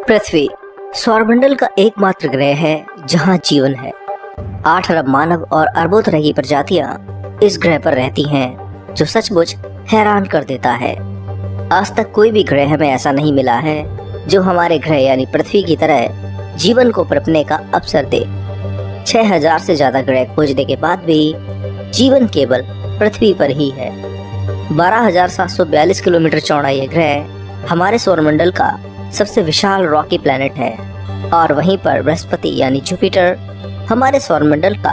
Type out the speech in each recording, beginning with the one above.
पृथ्वी सौरमंडल का एकमात्र ग्रह है जहां जीवन है। 8 अरब मानव और अरबों तरह की प्रजातियां इस ग्रह पर रहती हैं, जो सचमुच हैरान कर देता है। आज तक कोई भी ग्रह हमें ऐसा नहीं मिला है जो हमारे ग्रह यानी पृथ्वी की तरह जीवन को पनपने का अवसर दे। 6000 से ज्यादा ग्रह खोजने के बाद भी जीवन केवल पृथ्वी पर ही है। 12,742 किलोमीटर चौड़ा यह ग्रह हमारे सौरमंडल का सबसे विशाल रॉकी प्लैनेट है, और वहीं पर बृहस्पति यानी जुपिटर हमारे सौरमंडल का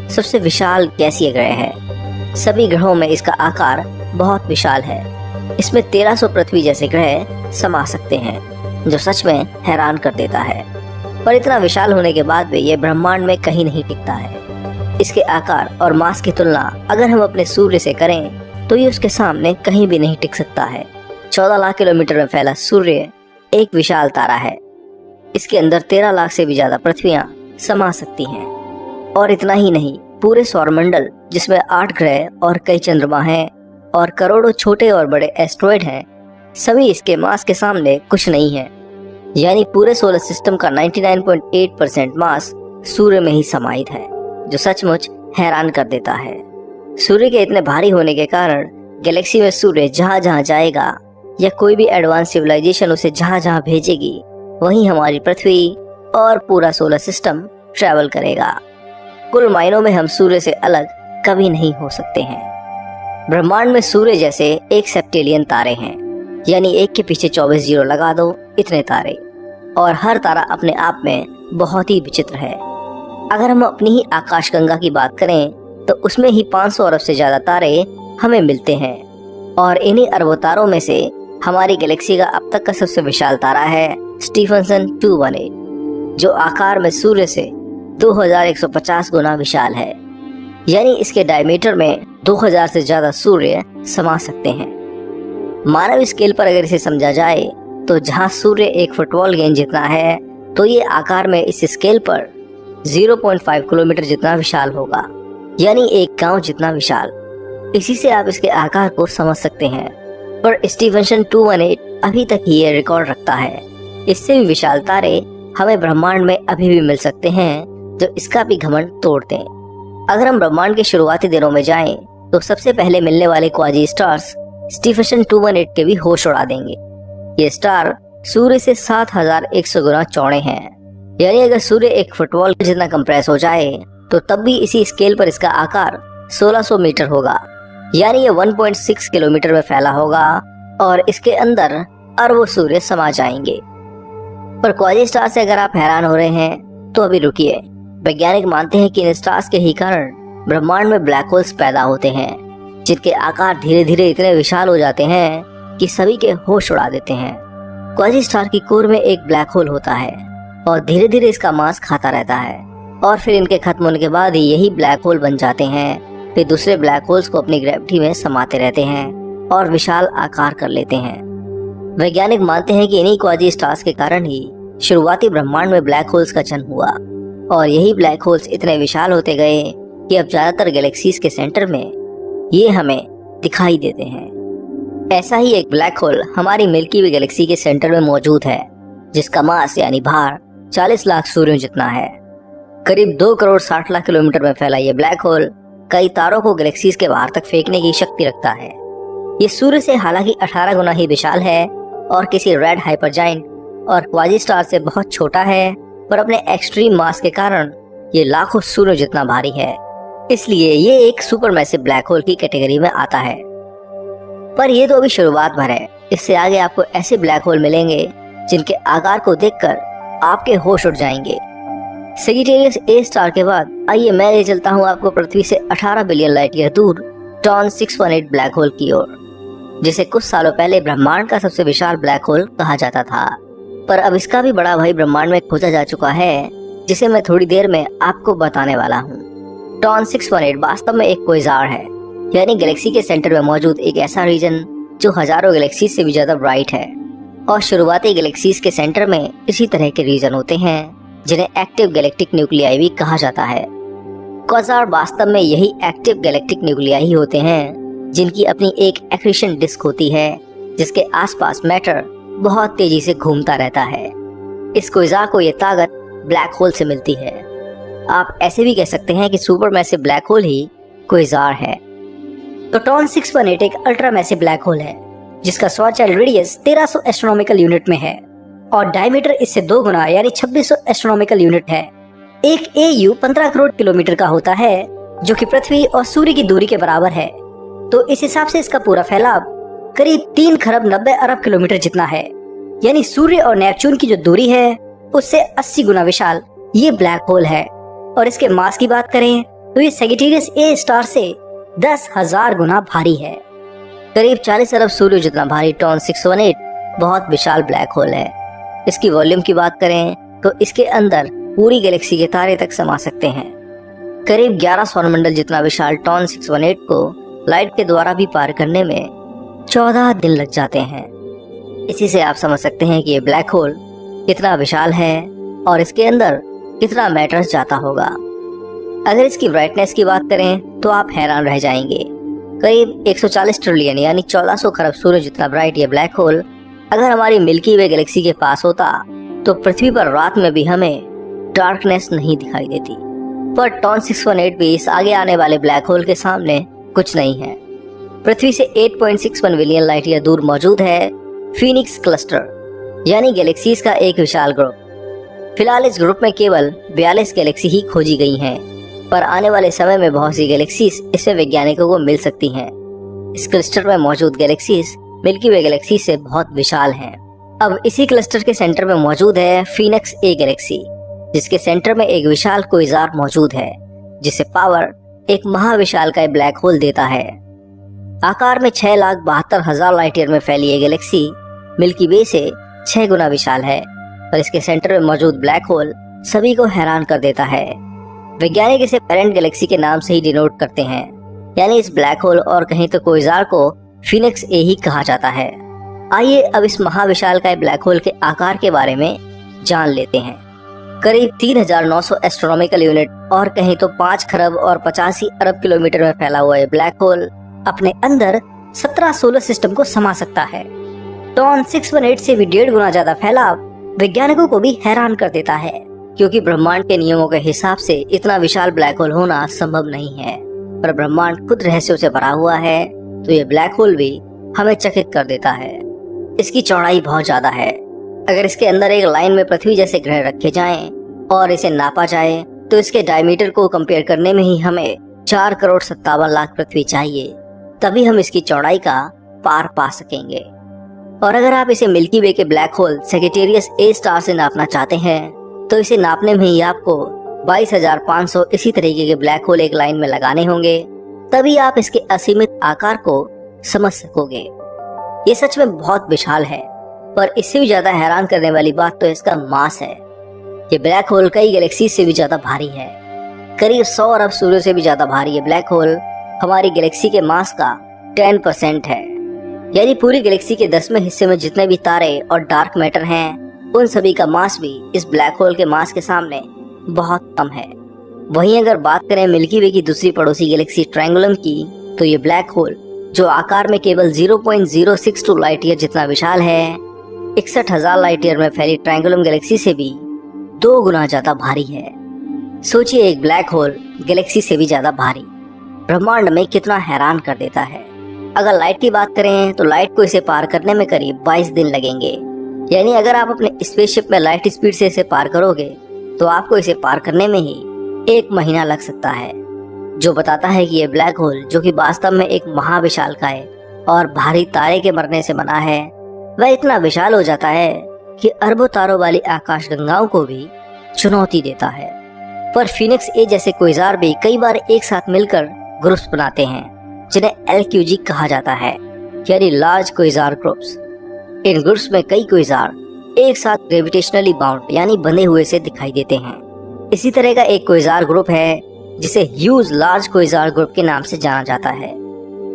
सबसे विशाल गैसीय ग्रह है। सभी ग्रहों में इसका आकार बहुत विशाल है। इसमें 1300 पृथ्वी जैसे ग्रह समा सकते हैं, जो सच में हैरान कर देता है। पर इतना विशाल होने के बाद भी यह ब्रह्मांड में कहीं नहीं टिकता है। इसके आकार और मास की तुलना अगर हम अपने सूर्य से करें तो ये उसके सामने कहीं भी नहीं टिक सकता है। 14 लाख किलोमीटर में फैला सूर्य एक विशाल तारा है। इसके अंदर 13 लाख से भी ज्यादा पृथ्वियां समा सकती हैं। और इतना ही नहीं, पूरे सौरमंडल जिसमें 8 ग्रह और कई चंद्रमा हैं और करोड़ों छोटे और बड़े एस्ट्रॉयड हैं, सभी इसके मास के सामने कुछ नहीं है। यानी पूरे सोलर सिस्टम का 99.8% मास सूर्य में ही समाहित है, जो सचमुच हैरान कर देता है। सूर्य के इतने भारी होने के कारण गैलेक्सी में सूर्य जहां जहां जाएगा या कोई भी एडवांस सिविलाइजेशन उसे जहां जहां भेजेगी, वहीं हमारी पृथ्वी और पूरा सोलर सिस्टम ट्रैवल करेगा। कुल मायनों में हम सूर्य से अलग कभी नहीं हो सकते हैं। ब्रह्मांड में सूर्य जैसे 1 सेप्टेलियन तारे हैं, यानी एक के पीछे 24 जीरो लगा दो, इतने तारे। और हर तारा अपने आप में बहुत ही विचित्र है। अगर हम अपनी ही आकाशगंगा की बात करें तो उसमें ही 500 अरब से ज्यादा तारे हमें मिलते हैं। और इन्हीं अरबों तारों में से हमारी गैलेक्सी का अब तक का सबसे विशाल तारा है स्टीफनसन 218, जो आकार में सूर्य से 2150 गुना विशाल है। यानी इसके डायमीटर में 2000 से ज्यादा सूर्य समा सकते हैं। मानव स्केल पर अगर इसे समझा जाए तो जहां सूर्य एक फुटबॉल गेंद जितना है, तो ये आकार में इस स्केल पर 0.5 किलोमीटर जितना विशाल होगा, यानी एक गांव जितना विशाल। इसी से आप इसके आकार को समझ सकते हैं। पर स्टीफनसन 218 अभी तक ही ये रिकॉर्ड रखता है। इससे भी विशाल तारे हमें ब्रह्मांड में अभी भी मिल सकते हैं, जो इसका भी घमंड तोड़ दें। अगर हम ब्रह्मांड के शुरुआती दिनों में जाएं, तो सबसे पहले मिलने वाले क्वाजी स्टार्स स्टीफनसन 218 के भी होश उड़ा देंगे। ये स्टार सूर्य से 7100 गुना चौड़े हैं। यानी अगर सूर्य एक फुटबॉल जितना कंप्रेस हो जाए तो तब भी इसी स्केल पर इसका आकार 1600 मीटर होगा, यानी ये 1.6 किलोमीटर में फैला होगा, और इसके अंदर अरबों सूर्य समा जाएंगे। पर क्वाजी स्टार से अगर आप हैरान हो रहे हैं तो अभी रुकिए। वैज्ञानिक मानते हैं कि इन स्टार्स के ही कारण ब्रह्मांड में ब्लैक होल्स पैदा होते हैं, जिनके आकार धीरे धीरे इतने विशाल हो जाते हैं कि सभी के होश उड़ा देते हैं। क्वाजी स्टार की कोर में एक ब्लैक होल होता है और धीरे धीरे इसका मास खाता रहता है, और फिर इनके खत्म होने के बाद ही यही ब्लैक होल बन जाते हैं। फिर दूसरे ब्लैक होल्स को अपनी ग्रेविटी में समाते रहते हैं और विशाल आकार कर लेते हैं। वैज्ञानिक मानते हैं कि इन्हीं क्वाजी स्टार्स के कारण ही शुरुआती ब्रह्मांड में ब्लैक होल्स का जन्म हुआ, और यही ब्लैक होल्स इतने विशाल होते गए कि अब ज्यादातर गैलेक्सीज के सेंटर में ये हमें दिखाई देते हैं। ऐसा ही एक ब्लैक होल हमारी मिल्की वे गैलेक्सी के सेंटर में मौजूद है, जिसका मास यानी भार 40 लाख सूर्यों जितना है। करीब 2 करोड़ 60 लाख किलोमीटर में फैला ये ब्लैक होल कई तारों को गैलेक्सीज के बाहर तक फेंकने की शक्ति रखता है। ये सूर्य से हालांकि 18 गुना ही विशाल है और किसी रेड हाइपर जाइंट और क्वाजी स्टार से बहुत छोटा है, पर अपने एक्सट्रीम मास के कारण ये लाखों सूर्यों जितना भारी है। इसलिए ये एक सुपरमैसिव ब्लैक होल की कैटेगरी में आता है। पर ये तो अभी शुरुआत भर है। इससे आगे आपको ऐसे ब्लैक होल मिलेंगे जिनके आकार को देखकर आपके होश उड़ जाएंगे। सेजिटेरियस ए स्टार के बाद आइए मैं ले चलता हूँ आपको पृथ्वी से 18 बिलियन लाइट ईयर दूर टॉन 618 ब्लैक होल की ओर, जिसे कुछ सालों पहले ब्रह्मांड का सबसे विशाल ब्लैक होल कहा जाता था। पर अब इसका भी बड़ा भाई ब्रह्मांड में खोजा जा चुका है, जिसे मैं थोड़ी देर में आपको बताने वाला हूँ। टॉन 618 वास्तव में एक क्वाज़ार है, यानी गैलेक्सी के सेंटर में मौजूद एक ऐसा रीजन जो हजारों गैलेक्सीज से भी ज्यादा ब्राइट है। और शुरुआती गैलेक्सीज के सेंटर में इसी तरह के रीजन होते हैं, जिन्हें एक्टिव गैलेक्टिक न्यूक्लियाई भी कहा जाता है। क्वाज़ार वास्तव में यही एक्टिव गैलेक्टिक न्यूक्लियाई होते हैं, जिनकी अपनी एक एक्रीशन डिस्क होती है, जिसके आसपास मैटर बहुत तेजी से घूमता रहता है। इस क्विज़ार को ये ताकत ब्लैक होल से मिलती है। आप ऐसे भी कह सकते हैं कि सुपर मैसिव ब्लैक होल ही क्विज़ार है। तो टॉन 618 एक अल्ट्रा मैसिव ब्लैक होल है जिसका स्वचालित रेडियस 1300 एस्ट्रोनॉमिकल यूनिट में है और डायमीटर इससे 2 गुना यानी 2600 एस्ट्रोनॉमिकल यूनिट है। एक AU 15 करोड़ किलोमीटर का होता है जो कि पृथ्वी और सूर्य की दूरी के बराबर है। तो इस हिसाब से इसका पूरा फैलाव करीब 3 खरब 90 अरब किलोमीटर जितना है, यानी सूर्य और नेपच्यून की जो दूरी है उससे 80 गुना विशाल ये ब्लैक होल है। और इसके मास की बात करें तो ये सैजिटेरियस ए स्टार से 10,000 गुना भारी है। करीब 40 अरब सूर्य जितना भारी टॉन 618 बहुत विशाल ब्लैक होल है। इसकी वॉल्यूम की बात करें तो इसके अंदर पूरी गैलेक्सी के तारे तक समा सकते हैं। करीब 11 सौरमंडल जितना विशाल टॉन 618 को लाइट के द्वारा भी पार करने में 14 दिन लग जाते हैं। इसी से आप समझ सकते हैं कि ये ब्लैक होल कितना विशाल है और इसके अंदर कितना मैटर जाता होगा। अगर इसकी ब्राइटनेस की बात करें तो आप हैरान रह जाएंगे। करीब 140 ट्रिलियन यानी 1400 खरब सूर्य जितना ब्राइट ये ब्लैक होल अगर हमारी मिल्की वे गैलेक्सी के पास होता तो पृथ्वी पर रात में भी हमें डार्कनेस नहीं दिखाई देती। पर टॉन 618 भी इस आगे आने वाले ब्लैक होल के सामने कुछ नहीं है। पृथ्वी से 8.61 बिलियन लाइट ईयर दूर मौजूद है फीनिक्स क्लस्टर यानी गैलेक्सीज का एक विशाल ग्रुप। फिलहाल इस ग्रुप में केवल 42 गैलेक्सी ही खोजी गई हैं, पर आने वाले समय में बहुत सी गैलेक्सीज इसमें वैज्ञानिकों को मिल सकती हैं। इस क्लस्टर में मौजूद गैलेक्सीज मिल्की वे गैलेक्सी से बहुत विशाल हैं। अब इसी क्लस्टर के सेंटर में मौजूद है फीनिक्स ए गैलेक्सी, जिसके सेंटर में एक विशाल क्विज़ार मौजूद है जिसे पावर एक महाविशालकाय ब्लैक होल देता है। आकार में 6,72,000 लाइट ईयर में फैली ये गैलेक्सी मिल्की वे से 6 गुना विशाल है और इसके सेंटर में मौजूद ब्लैक होल सभी को हैरान कर देता है। वैज्ञानिक इसे पेरेंट गैलेक्सी के नाम से ही डिनोट करते हैं, यानी इस ब्लैक होल और कहीं तो क्विज़ार को फीनिक्स ए ही कहा जाता है। आइए अब इस महाविशालकाय ब्लैक होल के आकार के बारे में जान लेते हैं। करीब 3,900 एस्ट्रोनॉमिकल यूनिट और कहीं तो 5 खरब और 85 अरब किलोमीटर में फैला हुआ ये ब्लैक होल अपने अंदर 17 सोलर सिस्टम को समा सकता है। टॉन 618 से भी 1.5 गुना ज्यादा फैलाव वैज्ञानिकों को भी हैरान कर देता है, क्योंकि ब्रह्मांड के नियमों के हिसाब से इतना विशाल ब्लैक होल होना संभव नहीं है। पर ब्रह्मांड खुद रहस्यों से भरा हुआ है, तो ये ब्लैक होल भी हमें चकित कर देता है। इसकी चौड़ाई बहुत ज्यादा है। अगर इसके अंदर एक लाइन में पृथ्वी जैसे ग्रह रखे जाएं और इसे नापा जाए तो इसके डायमीटर को कंपेयर करने में ही हमें 4,57,00,000 पृथ्वी चाहिए, तभी हम इसकी चौड़ाई का पार पा सकेंगे। और अगर आप इसे मिल्की वे के black hole Sagittarius A star से नापना चाहते हैं तो इसे नापने में ही आपको 22,500 इसी तरीके के ब्लैक होल एक लाइन में लगाने होंगे, तभी आप इसके असीमित आकार को समझ सकोगे। ये सच में बहुत विशाल है, पर इससे भी ज्यादा हैरान करने वाली बात तो इसका मास है। ये ब्लैक होल कई गैलेक्सी से भी ज्यादा भारी है। करीब 100 अरब सूर्यों से भी ज्यादा भारी ये ब्लैक होल हमारी गैलेक्सी के मास का 10% है, यानी पूरी गैलेक्सी के 10वें हिस्से में जितने भी तारे और डार्क मैटर हैं उन सभी का मास भी इस ब्लैक होल के मास के सामने बहुत कम है। वहीं अगर बात करें मिल्की वे की दूसरी पड़ोसी गैलेक्सी ट्रायंगुलम की, तो ये ब्लैक होल जो आकार में केवल 0.062 लाइट ईयर जितना विशाल है, 61,000 लाइट ईयर में फैली ट्रायंगुलम गैलेक्सी से भी 2 गुना ज्यादा भारी है। सोचिए, एक ब्लैक होल गैलेक्सी से भी ज्यादा भारी ब्रह्मांड में कितना हैरान कर देता है। अगर लाइट की बात करें तो लाइट को इसे पार करने में करीब 22 दिन लगेंगे, यानी अगर आप अपने स्पेसशिप में लाइट स्पीड से इसे पार करोगे तो आपको इसे पार करने में ही 1 महीना लग सकता है, जो बताता है कि ये ब्लैक होल, जो कि वास्तव में एक महाविशालकाय और भारी तारे के मरने से बना है, वह इतना विशाल हो जाता है कि अरबों तारों वाली आकाश गंगाओं को भी चुनौती देता है। पर फीनिक्स ए जैसे क्विज़ार भी कई बार एक साथ मिलकर ग्रुप्स बनाते हैं, जिन्हें LQG कहा जाता है, यानी लार्ज क्विज़ार ग्रुप्स। इन ग्रुप्स में कई क्विज़ार एक साथ ग्रेविटेशनली बाउंड यानी बंधे हुए से दिखाई देते हैं। इसी तरह का एक क्विज़ार ग्रुप है जिसे ह्यूज लार्ज क्विज़ार ग्रुप के नाम से जाना जाता है।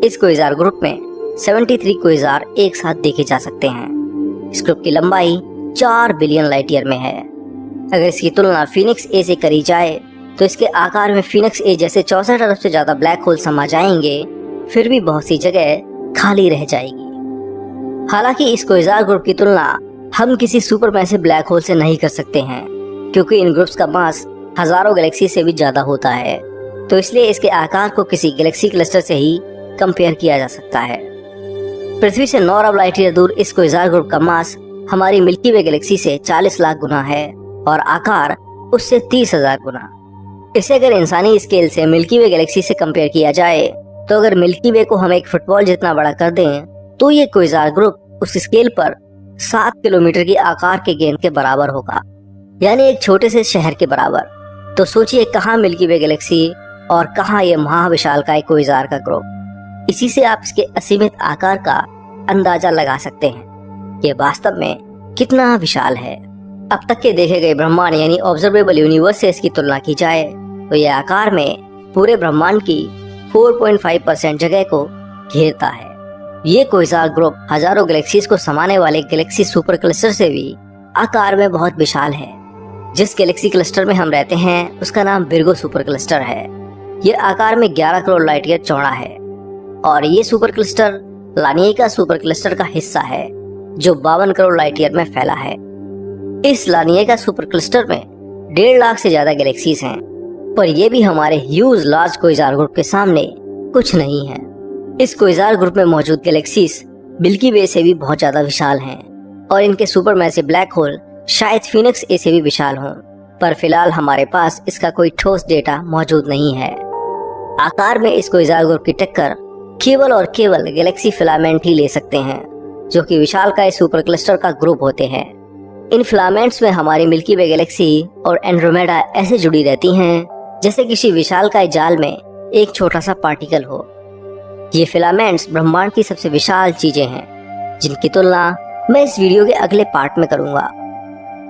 इस क्विज़ार ग्रुप में 73 क्विज़ार एक साथ देखे जा सकते हैं। इस ग्रुप की लंबाई 4 बिलियन लाइट ईयर में है। अगर इसकी तुलना फीनिक्स ए से करी जाए तो इसके आकार में फीनिक्स ए जैसे 64 अरब से ज्यादा ब्लैक होल समा जाएंगे, फिर भी बहुत सी जगह खाली रह जाएगी। हालांकि इस क्विज़ार ग्रुप की तुलना हम किसी सुपर मैसिव ब्लैक होल से नहीं कर सकते हैं, क्योंकि इन ग्रुप्स का मास हजारों गैलेक्सी से भी ज्यादा होता है। तो इसलिए इसके आकार को किसी गैलेक्सी क्लस्टर से ही कंपेयर किया जा सकता है। पृथ्वी से 9 अरब लाइट ईयर दूर इस क्वेज़ार ग्रुप का मास हमारी मिल्की वे गैलेक्सी से 40 लाख गुना है और आकार उससे 30,000 गुना। इसे अगर इंसानी स्केल से मिल्की वे गैलेक्सी से कंपेयर किया जाए तो अगर मिल्की वे को हम एक फुटबॉल जितना बड़ा कर दें तो ये क्वेज़ार ग्रुप उस स्केल पर 7 किलोमीटर की आकार के गेंद के बराबर होगा, यानी एक छोटे से शहर के बराबर। तो सोचिए कहाँ मिल्की वे गैलेक्सी और कहाँ ये महाविशालकाय क्वेज़ार का ग्रुप। इसी से आप इसके असीमित आकार का अंदाजा लगा सकते हैं ये वास्तव में कितना विशाल है। अब तक के देखे गए ब्रह्मांड यानी ऑब्जर्वेबल यूनिवर्स से इसकी तुलना की जाए तो यह आकार में पूरे ब्रह्मांड की 4.5% जगह को घेरता है। ये क्वेज़ार ग्रुप हजारों गैलेक्सीज को समाने वाले गैलेक्सी सुपर क्लस्टर से भी आकार में बहुत विशाल है। जिस गैलेक्सी क्लस्टर में हम रहते हैं उसका नाम विर्गो सुपर क्लस्टर है। ये आकार में 11 करोड़ लाइट ईयर चौड़ा है और ये super cluster Lanika super cluster का हिस्सा है जो 52 करोड़ लाइट ईयर में फैला है। इस लानिका सुपर क्लस्टर में 1.5 लाख से ज्यादा गैलेक्सीज हैं, पर ये भी हमारे ह्यूज लार्ज क्वेज़ार ग्रुप के सामने कुछ नहीं है। इस क्वेज़ार ग्रुप में मौजूद गैलेक्सीज मिल्की वे से भी बहुत ज्यादा विशाल हैं और इनके सुपर मैसिव ब्लैक होल शायद फीनिक्स ए से भी विशाल हों, पर फिलहाल हमारे पास इसका कोई ठोस डेटा मौजूद नहीं है। आकार में इस क्वेज़ार ग्रुप की टक्कर केवल और केवल गैलेक्सी फिलामेंट ही ले सकते हैं, जो कि विशालकाय सुपर क्लस्टर का ग्रुप होते हैं। इन फिलामेंट्स में हमारी मिल्की वे गैलेक्सी और एंड्रोमेडा ऐसे जुड़ी रहती हैं जैसे किसी विशालकाय जाल में एक छोटा सा पार्टिकल हो। ये फिलामेंट्स ब्रह्मांड की सबसे विशाल चीजें हैं, जिनकी तुलना मैं इस वीडियो के अगले पार्ट में करूंगा।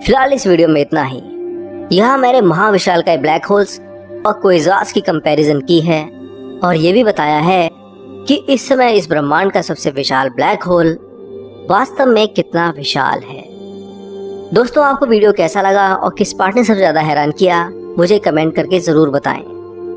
फिलहाल इस वीडियो में इतना ही। यहाँ मैंने महाविशालकाय ब्लैक होल्स और क्वेज़ार्स की कंपैरिजन की है और ये भी बताया है कि इस समय इस ब्रह्मांड का सबसे विशाल ब्लैक होल वास्तव में कितना विशाल है। दोस्तों, आपको वीडियो कैसा लगा और किस पार्ट ने सबसे ज्यादा हैरान किया मुझे कमेंट करके जरूर बताएं।